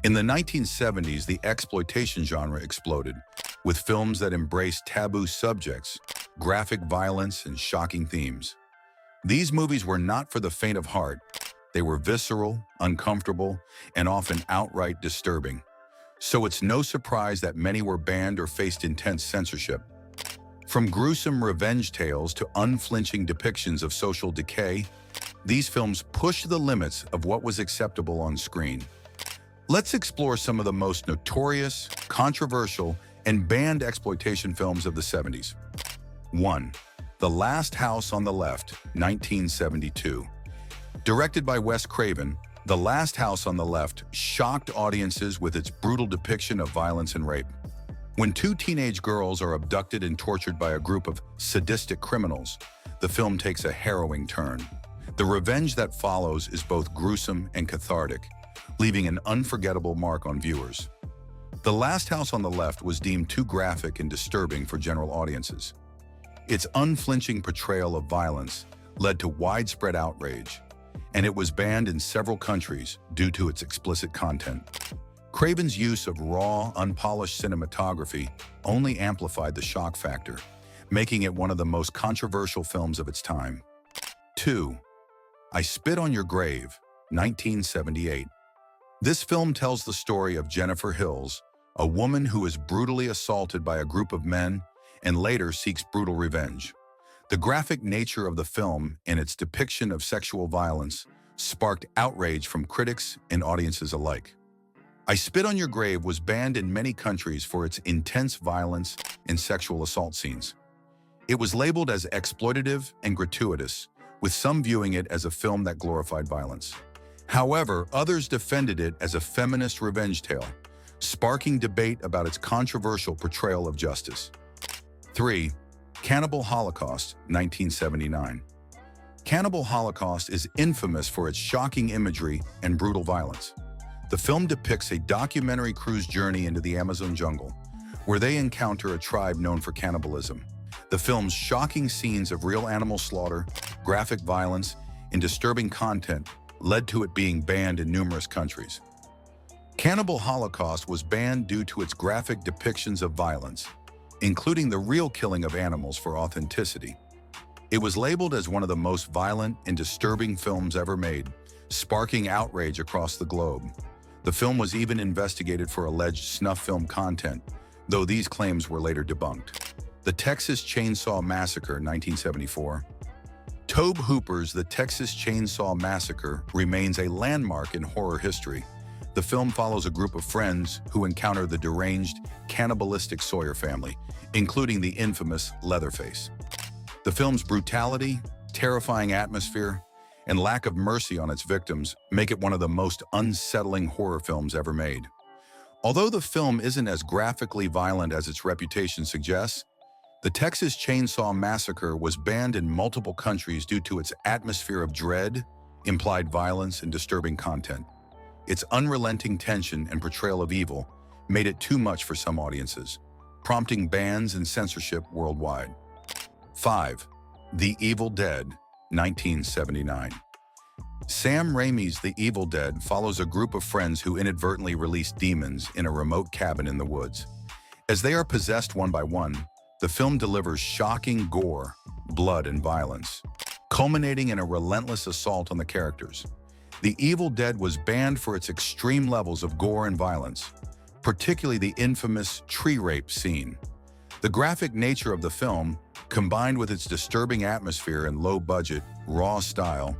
In the 1970s, the exploitation genre exploded, with films that embraced taboo subjects, graphic violence, and shocking themes. These movies were not for the faint of heart. They were visceral, uncomfortable, and often outright disturbing. So it's no surprise that many were banned or faced intense censorship. From gruesome revenge tales to unflinching depictions of social decay, these films pushed the limits of what was acceptable on screen. Let's explore some of the most notorious, controversial, and banned exploitation films of the 70s. 1. The Last House on the Left, 1972. Directed by Wes Craven, The Last House on the Left shocked audiences with its brutal depiction of violence and rape. When two teenage girls are abducted and tortured by a group of sadistic criminals, the film takes a harrowing turn. The revenge that follows is both gruesome and cathartic, leaving an unforgettable mark on viewers. The Last House on the Left was deemed too graphic and disturbing for general audiences. Its unflinching portrayal of violence led to widespread outrage, and it was banned in several countries due to its explicit content. Craven's use of raw, unpolished cinematography only amplified the shock factor, making it one of the most controversial films of its time. 2. I Spit on Your Grave, 1978. This film tells the story of Jennifer Hills, a woman who is brutally assaulted by a group of men and later seeks brutal revenge. The graphic nature of the film and its depiction of sexual violence sparked outrage from critics and audiences alike. I Spit on Your Grave was banned in many countries for its intense violence and sexual assault scenes. It was labeled as exploitative and gratuitous, with some viewing it as a film that glorified violence. However, others defended it as a feminist revenge tale, sparking debate about its controversial portrayal of justice. 3. Cannibal Holocaust, 1979. Cannibal Holocaust is infamous for its shocking imagery and brutal violence. The film depicts a documentary crew's journey into the Amazon jungle, where they encounter a tribe known for cannibalism. The film's shocking scenes of real animal slaughter, graphic violence, and disturbing content led to it being banned in numerous countries. Cannibal Holocaust was banned due to its graphic depictions of violence, including the real killing of animals for authenticity. It was labeled as one of the most violent and disturbing films ever made, sparking outrage across the globe. The film was even investigated for alleged snuff film content, though these claims were later debunked. The Texas Chainsaw Massacre, 1974. Tobe Hooper's The Texas Chainsaw Massacre remains a landmark in horror history. The film follows a group of friends who encounter the deranged, cannibalistic Sawyer family, including the infamous Leatherface. The film's brutality, terrifying atmosphere, and lack of mercy on its victims make it one of the most unsettling horror films ever made. Although the film isn't as graphically violent as its reputation suggests, the Texas Chainsaw Massacre was banned in multiple countries due to its atmosphere of dread, implied violence, and disturbing content. Its unrelenting tension and portrayal of evil made it too much for some audiences, prompting bans and censorship worldwide. 5. The Evil Dead, 1979. Sam Raimi's The Evil Dead follows a group of friends who inadvertently release demons in a remote cabin in the woods. As they are possessed one by one, the film delivers shocking gore, blood, and violence, culminating in a relentless assault on the characters. The Evil Dead was banned for its extreme levels of gore and violence, particularly the infamous tree rape scene. The graphic nature of the film, combined with its disturbing atmosphere and low-budget, raw style,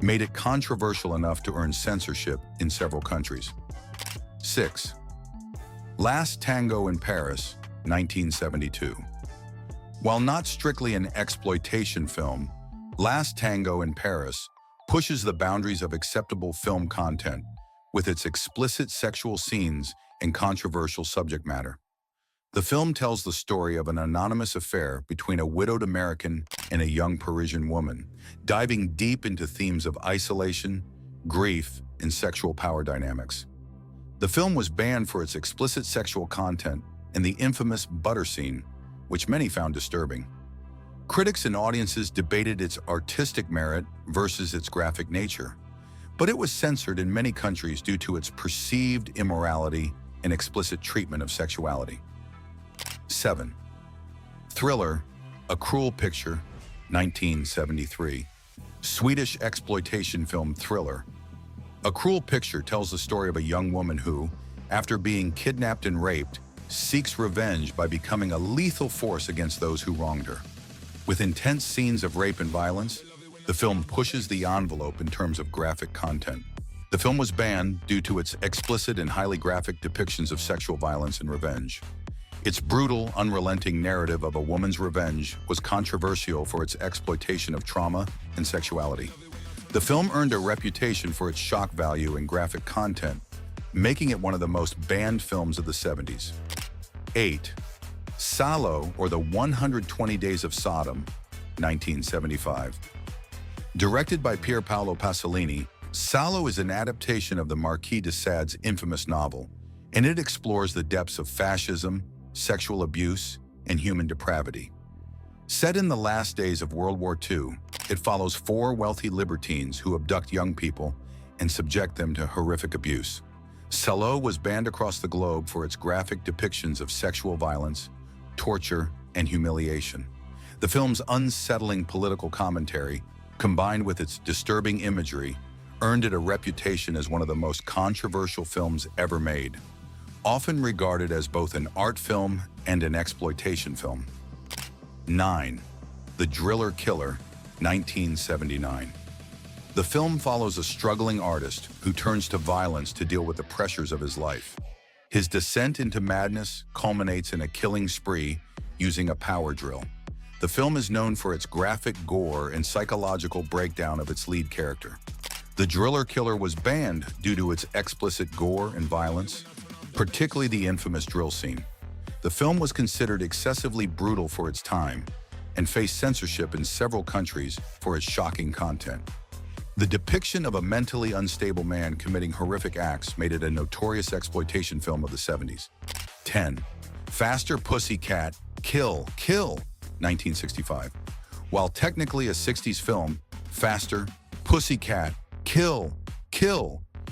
made it controversial enough to earn censorship in several countries. 6. Last Tango in Paris, 1972. While not strictly an exploitation film, Last Tango in Paris pushes the boundaries of acceptable film content with its explicit sexual scenes and controversial subject matter. The film tells the story of an anonymous affair between a widowed American and a young Parisian woman, diving deep into themes of isolation, grief, and sexual power dynamics. The film was banned for its explicit sexual content and the infamous butter scene, which many found disturbing. Critics and audiences debated its artistic merit versus its graphic nature, but it was censored in many countries due to its perceived immorality and explicit treatment of sexuality. 7. Thriller, A Cruel Picture, 1973. Swedish exploitation film thriller. A Cruel Picture tells the story of a young woman who, after being kidnapped and raped, seeks revenge by becoming a lethal force against those who wronged her. With intense scenes of rape and violence, the film pushes the envelope in terms of graphic content. The film was banned due to its explicit and highly graphic depictions of sexual violence and revenge. Its brutal, unrelenting narrative of a woman's revenge was controversial for its exploitation of trauma and sexuality. The film earned a reputation for its shock value and graphic content, making it one of the most banned films of the 70s. 8. Salo, or the 120 Days of Sodom, 1975. Directed by Pier Paolo Pasolini, Salo is an adaptation of the Marquis de Sade's infamous novel, and it explores the depths of fascism, sexual abuse, and human depravity. Set in the last days of World War II, it follows 4 wealthy libertines who abduct young people and subject them to horrific abuse. Salo was banned across the globe for its graphic depictions of sexual violence, torture, and humiliation. The film's unsettling political commentary, combined with its disturbing imagery, earned it a reputation as one of the most controversial films ever made, often regarded as both an art film and an exploitation film. 9. The Driller Killer, 1979. The film follows a struggling artist who turns to violence to deal with the pressures of his life. His descent into madness culminates in a killing spree using a power drill. The film is known for its graphic gore and psychological breakdown of its lead character. The Driller Killer was banned due to its explicit gore and violence, particularly the infamous drill scene. The film was considered excessively brutal for its time and faced censorship in several countries for its shocking content. The depiction of a mentally unstable man committing horrific acts made it a notorious exploitation film of the 70s. 10. Faster Pussycat, Kill, 1965. While technically a 60s film, Faster, Pussycat, Kill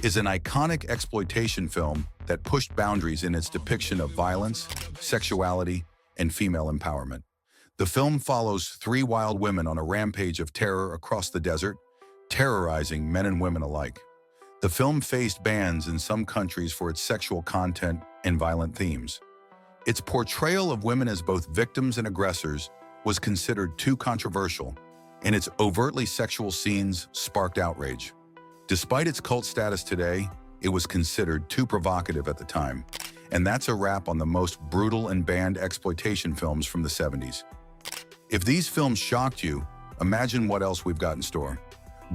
is an iconic exploitation film that pushed boundaries in its depiction of violence, sexuality, and female empowerment. The film follows 3 wild women on a rampage of terror across the desert, terrorizing men and women alike. The film faced bans in some countries for its sexual content and violent themes. Its portrayal of women as both victims and aggressors was considered too controversial, and its overtly sexual scenes sparked outrage. Despite its cult status today, it was considered too provocative at the time. And that's a wrap on the most brutal and banned exploitation films from the 70s. If these films shocked you, imagine what else we've got in store.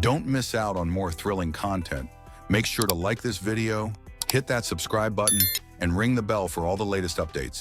Don't miss out on more thrilling content. Make sure to like this video, hit that subscribe button, and ring the bell for all the latest updates.